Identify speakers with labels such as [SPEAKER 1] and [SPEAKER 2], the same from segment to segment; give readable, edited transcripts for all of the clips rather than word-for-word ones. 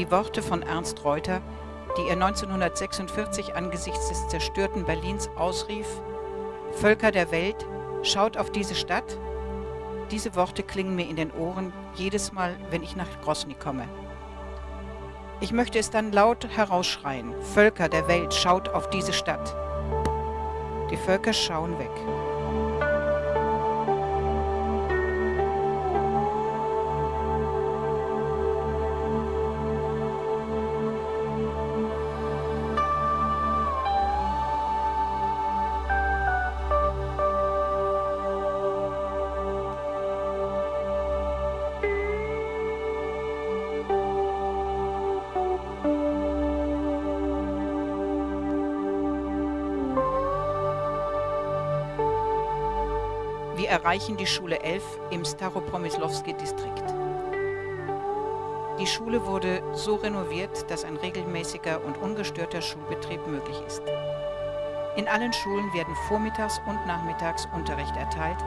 [SPEAKER 1] Die Worte von Ernst Reuter, die er 1946 angesichts des zerstörten Berlins ausrief: Völker der Welt, schaut auf diese Stadt. Diese Worte klingen mir in den Ohren jedes Mal, wenn ich nach Grosny komme. Ich möchte es dann laut herausschreien: Völker der Welt, schaut auf diese Stadt. Die Völker schauen weg. Wir erreichen die Schule 11 im Staropromyslowski-Distrikt. Die Schule wurde so renoviert, dass ein regelmäßiger und ungestörter Schulbetrieb möglich ist. In allen Schulen werden vormittags und nachmittags Unterricht erteilt,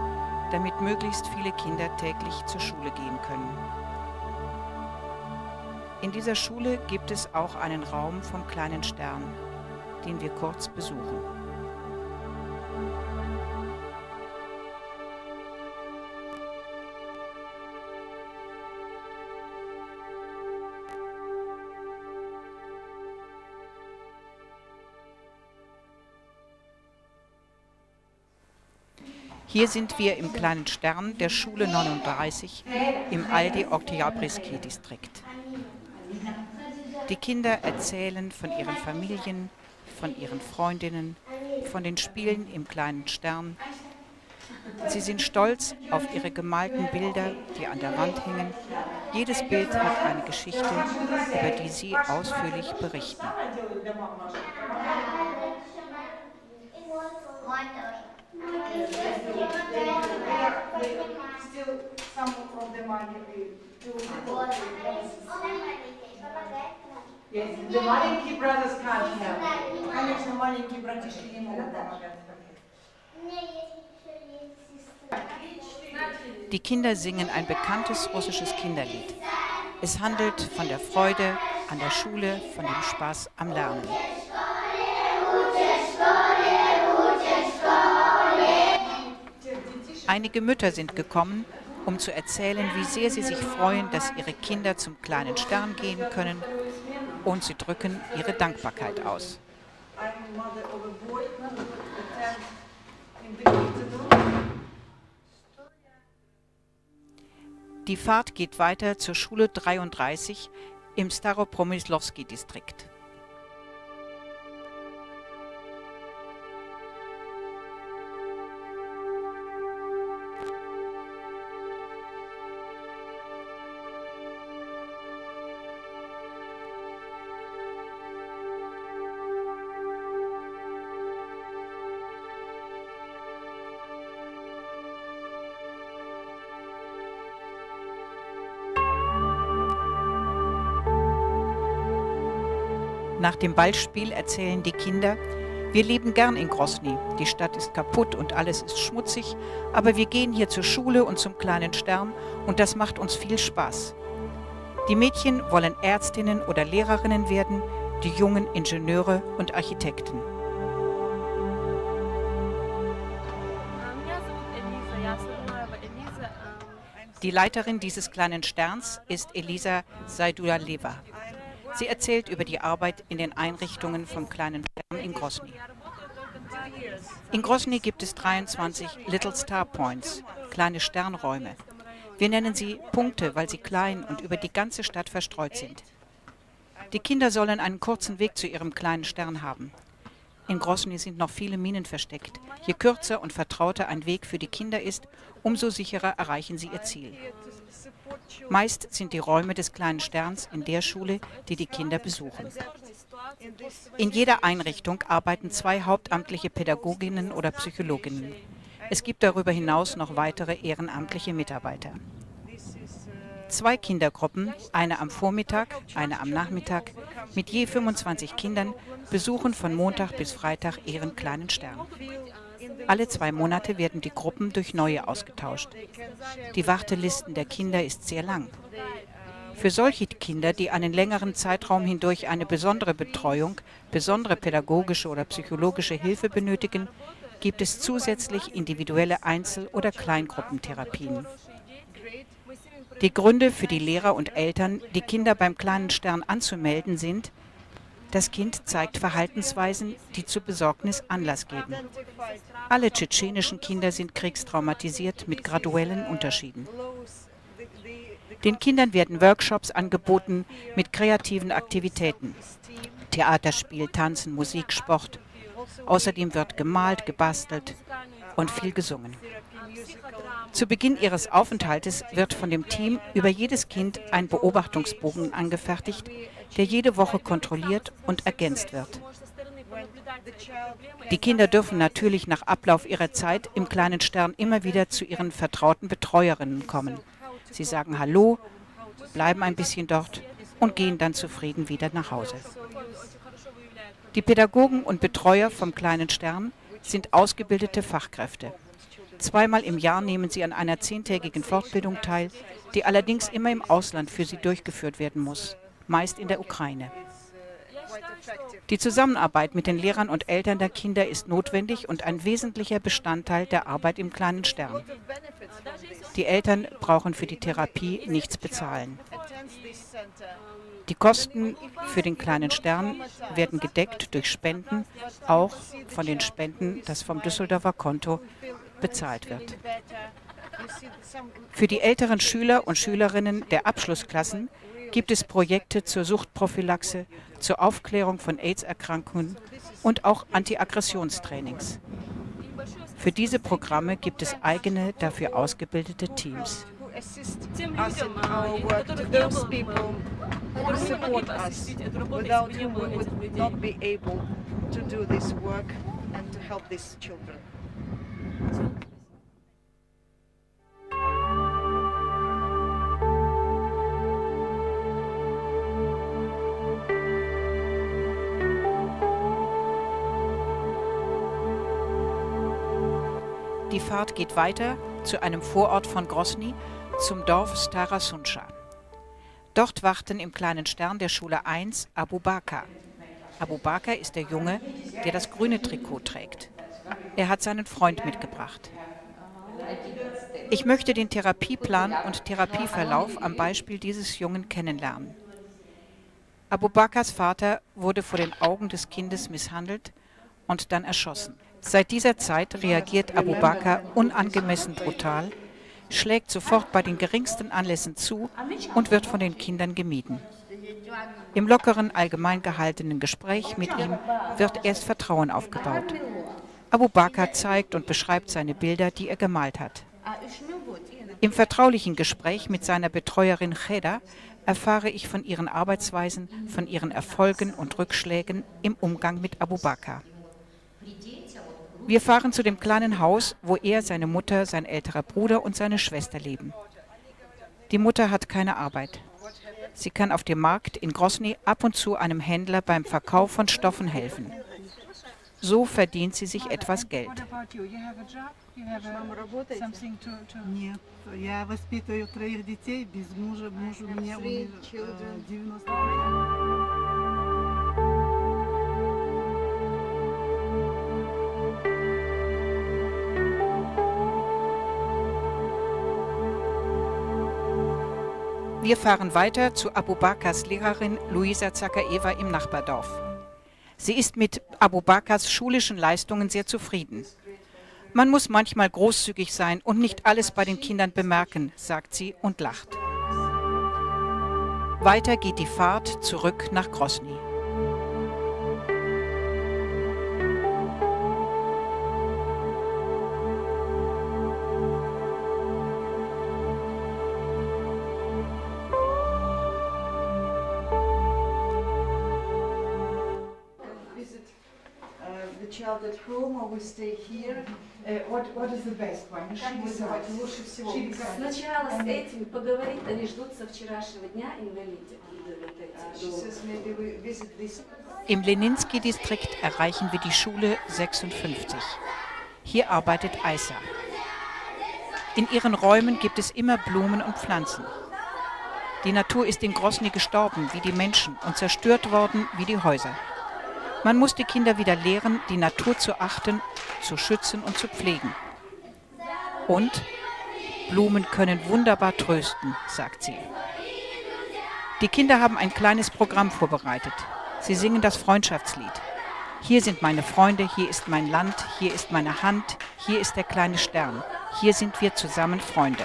[SPEAKER 1] damit möglichst viele Kinder täglich zur Schule gehen können. In dieser Schule gibt es auch einen Raum vom kleinen Stern, den wir kurz besuchen. Hier sind wir im kleinen Stern der Schule 39 im Aldi-Oktyabrski-Distrikt. Die Kinder erzählen von ihren Familien, von ihren Freundinnen, von den Spielen im kleinen Stern. Sie sind stolz auf ihre gemalten Bilder, die an der Wand hängen. Jedes Bild hat eine Geschichte, über die sie ausführlich berichten. Die Kinder singen ein bekanntes russisches Kinderlied. Es handelt von der Freude an der Schule, von dem Spaß am Lernen. Einige Mütter sind gekommen, um zu erzählen, wie sehr sie sich freuen, dass ihre Kinder zum kleinen Stern gehen können, und sie drücken ihre Dankbarkeit aus. Die Fahrt geht weiter zur Schule 33 im Staropromyslowski-Distrikt. Nach dem Ballspiel erzählen die Kinder: Wir leben gern in Grosny. Die Stadt ist kaputt und alles ist schmutzig, aber wir gehen hier zur Schule und zum kleinen Stern und das macht uns viel Spaß. Die Mädchen wollen Ärztinnen oder Lehrerinnen werden, die Jungen Ingenieure und Architekten. Die Leiterin dieses kleinen Sterns ist Elisa Saiduleva. Sie erzählt über die Arbeit in den Einrichtungen vom kleinen Stern in Grosny. In Grosny gibt es 23 Little Star Points, kleine Sternräume. Wir nennen sie Punkte, weil sie klein und über die ganze Stadt verstreut sind. Die Kinder sollen einen kurzen Weg zu ihrem kleinen Stern haben. In Grosny sind noch viele Minen versteckt. Je kürzer und vertrauter ein Weg für die Kinder ist, umso sicherer erreichen sie ihr Ziel. Meist sind die Räume des kleinen Sterns in der Schule, die die Kinder besuchen. In jeder Einrichtung arbeiten 2 hauptamtliche Pädagoginnen oder Psychologinnen. Es gibt darüber hinaus noch weitere ehrenamtliche Mitarbeiter. 2 Kindergruppen, eine am Vormittag, eine am Nachmittag, mit je 25 Kindern, besuchen von Montag bis Freitag ihren kleinen Stern. Alle 2 Monate werden die Gruppen durch neue ausgetauscht. Die Wartelisten der Kinder ist sehr lang. Für solche Kinder, die einen längeren Zeitraum hindurch eine besondere Betreuung, besondere pädagogische oder psychologische Hilfe benötigen, gibt es zusätzlich individuelle Einzel- oder Kleingruppentherapien. Die Gründe für die Lehrer und Eltern, die Kinder beim Kleinen Stern anzumelden, sind: Das Kind zeigt Verhaltensweisen, die zu Besorgnis Anlass geben. Alle tschetschenischen Kinder sind kriegstraumatisiert mit graduellen Unterschieden. Den Kindern werden Workshops angeboten mit kreativen Aktivitäten. Theaterspiel, Tanzen, Musik, Sport. Außerdem wird gemalt, gebastelt und viel gesungen. Zu Beginn ihres Aufenthaltes wird von dem Team über jedes Kind ein Beobachtungsbogen angefertigt, der jede Woche kontrolliert und ergänzt wird. Die Kinder dürfen natürlich nach Ablauf ihrer Zeit im Kleinen Stern immer wieder zu ihren vertrauten Betreuerinnen kommen. Sie sagen Hallo, bleiben ein bisschen dort und gehen dann zufrieden wieder nach Hause. Die Pädagogen und Betreuer vom Kleinen Stern sind ausgebildete Fachkräfte. Zweimal im Jahr nehmen sie an einer 10-tägigen Fortbildung teil, die allerdings immer im Ausland für sie durchgeführt werden muss, meist in der Ukraine. Die Zusammenarbeit mit den Lehrern und Eltern der Kinder ist notwendig und ein wesentlicher Bestandteil der Arbeit im Kleinen Stern. Die Eltern brauchen für die Therapie nichts bezahlen. Die Kosten für den Kleinen Stern werden gedeckt durch Spenden, auch von den Spenden, das vom Düsseldorfer Konto bezahlt wird. Für die älteren Schüler und Schülerinnen der Abschlussklassen gibt es Projekte zur Suchtprophylaxe, zur Aufklärung von AIDS-Erkrankungen und auch Antiaggressionstrainings. Für diese Programme gibt es eigene, dafür ausgebildete Teams. Die Fahrt geht weiter zu einem Vorort von Grosny, zum Dorf Stara Sunscha. Dort warten im Kleinen Stern der Schule 1 Abu Bakr. Abu Bakr ist der Junge, der das grüne Trikot trägt. Er hat seinen Freund mitgebracht. Ich möchte den Therapieplan und Therapieverlauf am Beispiel dieses Jungen kennenlernen. Abu Bakrs Vater wurde vor den Augen des Kindes misshandelt und dann erschossen. Seit dieser Zeit reagiert Abu Bakr unangemessen brutal, schlägt sofort bei den geringsten Anlässen zu und wird von den Kindern gemieden. Im lockeren, allgemein gehaltenen Gespräch mit ihm wird erst Vertrauen aufgebaut. Abu Bakr zeigt und beschreibt seine Bilder, die er gemalt hat. Im vertraulichen Gespräch mit seiner Betreuerin Cheda erfahre ich von ihren Arbeitsweisen, von ihren Erfolgen und Rückschlägen im Umgang mit Abu Bakr. Wir fahren zu dem kleinen Haus, wo er, seine Mutter, sein älterer Bruder und seine Schwester leben. Die Mutter hat keine Arbeit. Sie kann auf dem Markt in Grosny ab und zu einem Händler beim Verkauf von Stoffen helfen. So verdient sie sich etwas Geld. Wir fahren weiter zu Abu Bakrs Lehrerin Luisa Zakaeva im Nachbardorf. Sie ist mit Abu Bakrs schulischen Leistungen sehr zufrieden. Man muss manchmal großzügig sein und nicht alles bei den Kindern bemerken, sagt sie und lacht. Weiter geht die Fahrt zurück nach Grosny.
[SPEAKER 2] Child at home or we stay here? What is the best one?
[SPEAKER 3] Сначала с этими поговорить, они ждут со вчерашнего дня инвалидов.
[SPEAKER 1] Im Leninsky-Distrikt erreichen wir die Schule 56. Hier arbeitet Aisa. In ihren Räumen gibt es immer Blumen und Pflanzen. Die Natur ist in Grosny gestorben wie die Menschen und zerstört worden wie die Häuser. Man muss die Kinder wieder lehren, die Natur zu achten, zu schützen und zu pflegen. Und Blumen können wunderbar trösten, sagt sie. Die Kinder haben ein kleines Programm vorbereitet. Sie singen das Freundschaftslied. Hier sind meine Freunde, hier ist mein Land, hier ist meine Hand, hier ist der kleine Stern. Hier sind wir zusammen Freunde.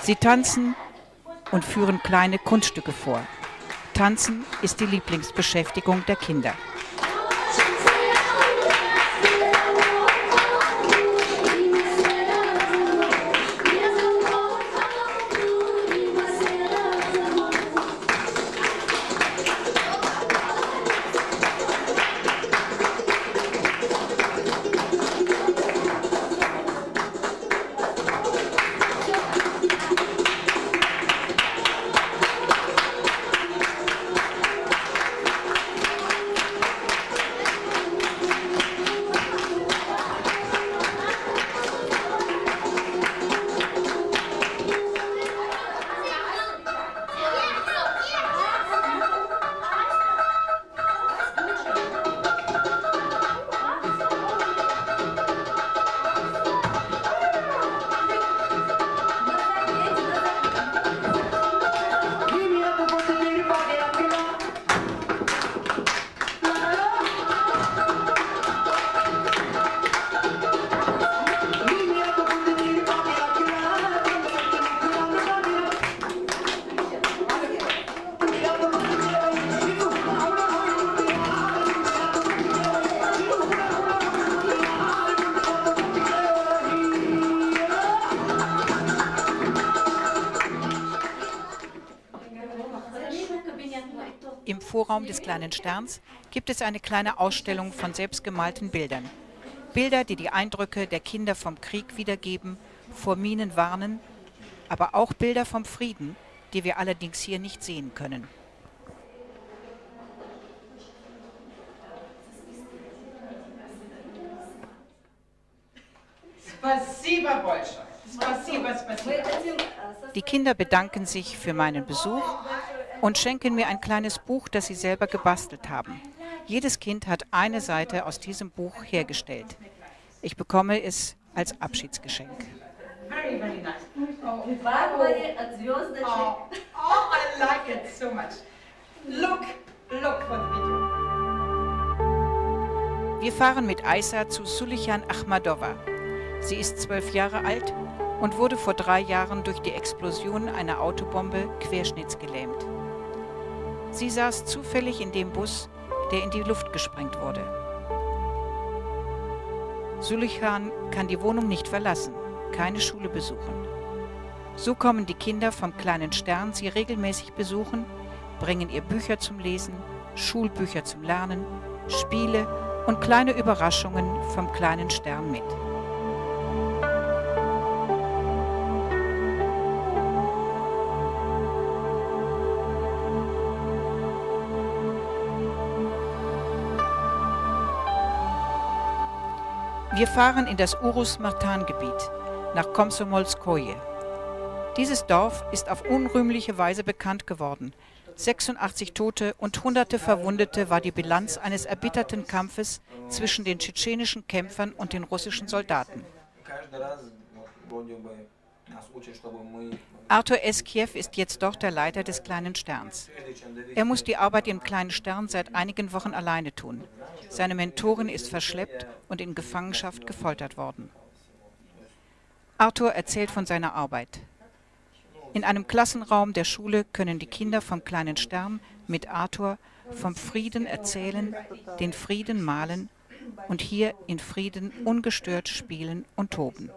[SPEAKER 1] Sie tanzen und führen kleine Kunststücke vor. Tanzen ist die Lieblingsbeschäftigung der Kinder. Im Vorraum des kleinen Sterns gibt es eine kleine Ausstellung von selbstgemalten Bildern. Bilder, die die Eindrücke der Kinder vom Krieg wiedergeben, vor Minen warnen, aber auch Bilder vom Frieden, die wir allerdings hier nicht sehen können.
[SPEAKER 2] Спасибо большое. Спасибо, спасибо.
[SPEAKER 1] Die Kinder bedanken sich für meinen Besuch und schenken mir ein kleines Buch, das sie selber gebastelt haben. Jedes Kind hat eine Seite aus diesem Buch hergestellt. Ich bekomme es als Abschiedsgeschenk.
[SPEAKER 2] Very, very nice. Oh,
[SPEAKER 3] Барбаре от звездочек.
[SPEAKER 2] I like it so much. Look for the video.
[SPEAKER 1] Wir fahren mit Aisa zu Sulichan Achmadova. Sie ist 12 Jahre alt und wurde vor 3 Jahren durch die Explosion einer Autobombe querschnittsgelähmt. Sie saß zufällig in dem Bus, der in die Luft gesprengt wurde. Sulichan kann die Wohnung nicht verlassen, keine Schule besuchen. So kommen die Kinder vom kleinen Stern sie regelmäßig besuchen, bringen ihr Bücher zum Lesen, Schulbücher zum Lernen, Spiele und kleine Überraschungen vom kleinen Stern mit. Wir fahren in das Urus-Martan-Gebiet, nach Komsomolskoje. Dieses Dorf ist auf unrühmliche Weise bekannt geworden. 86 Tote und Hunderte Verwundete war die Bilanz eines erbitterten Kampfes zwischen den tschetschenischen Kämpfern und den russischen Soldaten. Artur Eskiew ist jetzt dort der Leiter des kleinen Sterns. Er muss die Arbeit im kleinen Stern seit einigen Wochen alleine tun. Seine Mentorin ist verschleppt und in Gefangenschaft gefoltert worden. Artur erzählt von seiner Arbeit. In einem Klassenraum der Schule können die Kinder vom kleinen Stern mit Artur vom Frieden erzählen, den Frieden malen und hier in Frieden ungestört spielen und toben.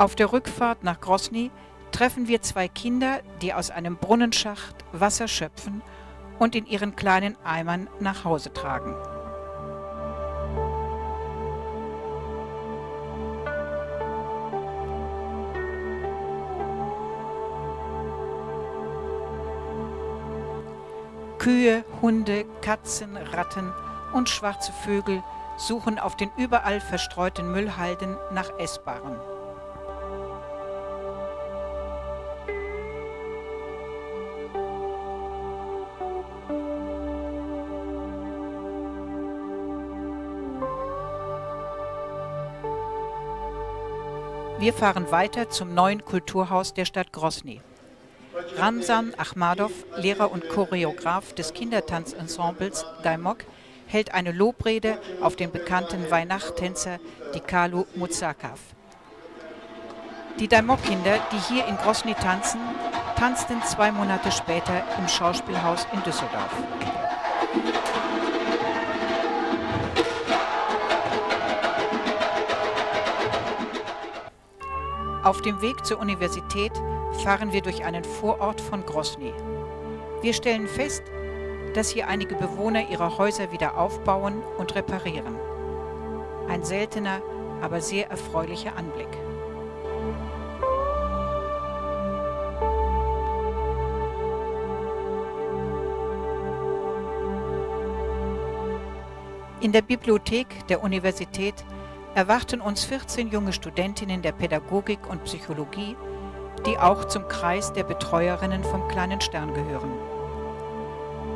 [SPEAKER 1] Auf der Rückfahrt nach Grosny treffen wir zwei Kinder, die aus einem Brunnenschacht Wasser schöpfen und in ihren kleinen Eimern nach Hause tragen. Kühe, Hunde, Katzen, Ratten und schwarze Vögel suchen auf den überall verstreuten Müllhalden nach Essbarem. Wir fahren weiter zum neuen Kulturhaus der Stadt Grosny. Ramzan Achmadov, Lehrer und Choreograf des Kindertanzensembles Daimok, hält eine Lobrede auf den bekannten Weihnachtstänzer Dikalu Mutsakav. Die Daimok-Kinder, die hier in Grosny tanzen, tanzten 2 Monate später im Schauspielhaus in Düsseldorf. Auf dem Weg zur Universität fahren wir durch einen Vorort von Grosny. Wir stellen fest, dass hier einige Bewohner ihre Häuser wieder aufbauen und reparieren. Ein seltener, aber sehr erfreulicher Anblick. In der Bibliothek der Universität erwarten uns 14 junge Studentinnen der Pädagogik und Psychologie, die auch zum Kreis der Betreuerinnen vom Kleinen Stern gehören.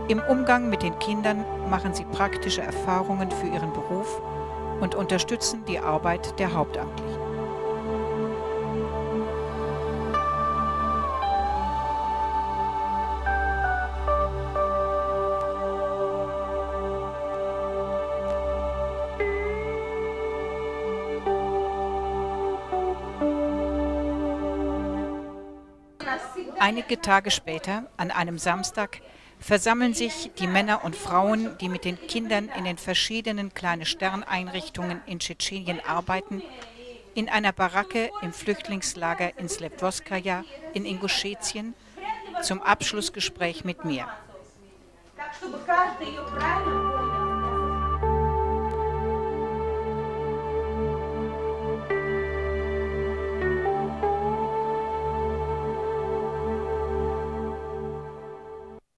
[SPEAKER 1] Im Umgang mit den Kindern machen sie praktische Erfahrungen für ihren Beruf und unterstützen die Arbeit der Hauptamtlichen. Einige Tage später, an einem Samstag, versammeln sich die Männer und Frauen, die mit den Kindern in den verschiedenen Kleine Stern-Einrichtungen in Tschetschenien arbeiten, in einer Baracke im Flüchtlingslager in Sleptowskaja in Inguschetien zum Abschlussgespräch mit mir.